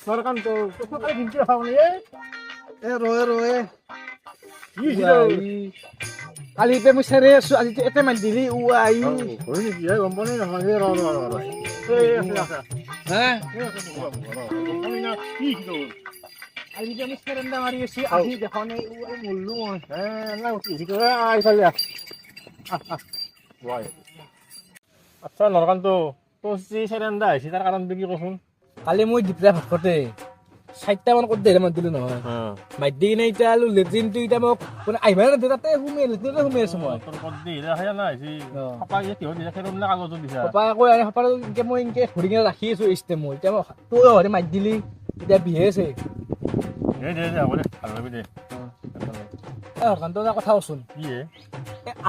Narakanto. Kung kaya hindi ako niya. Roe. Uy, Alipe mo seryoso, ati ito mandili uay. oh, ini dia komponen yang lagi ro. Ha? Komponen na gitu. Alipe mo serenda Mario si ati de khone uay mullu. Na gitu ay salya. Why? Asa narakanto. To si serenda, si tar karan bigi ko hun. কালি মই ডিপ্ৰা ভাত কৰোঁতে 4টা মান ক'ত দেৰে মান দিলোঁ নহয় মাইদি নাই এতিয়া আলু লেট্ৰিনটো এতিয়া মোক মানে আহিব নালাগে তাতে লেট্ৰিনতে সোমাই আছোঁ মই তোৰ কত দি হায়া নাই সি পাপা ইয়ে কিহৰ দিছা খেৰম না কাগজ দিছা পাপাই আকৌ আনি পাপাৰ এনেকৈ মই এনেকৈ ধৰি কিনে ৰাখি আছোঁ ষ্টেমো এতিয়া মই তই হৰে মাতি দিলি এতিয়া বিহে আছে দে হ'ব দে ভাল লাগি দে হৰকান্ত এটা কথা কচোন কি হে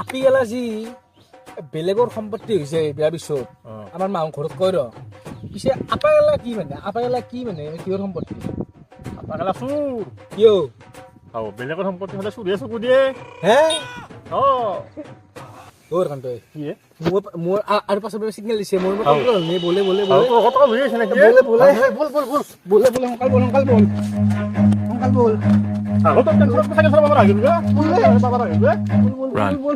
আপি গেলা যি বেলেগৰ সম্পত্তি হৈছে বিয়াৰ পিছত আমাৰ মাও ঘৰত কয় ৰ পিছে আপা গেলা কি মানে কিহৰ সম্পত্তি আপা গেলা চুৰ কিয় বেলেগৰ সম্পত্তি হ'লে চুৰিয়ে চকু দিয়ে হে তোৰ হৰকান্ত কি হে মোৰ আৰু পাছত চিগনেল দিছে মোৰ বলে তোৰ কথা হৈ আছে নেকি বলে সোনকাল বল আগত টেনচন থাকে সব আমাৰ আহিল বাবা আহিল বল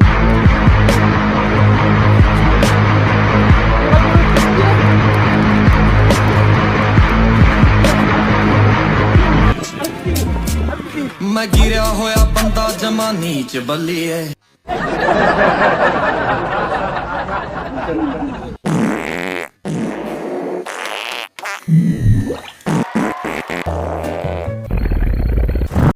मैं गिरा होया बंदा जमानी च बल्ली है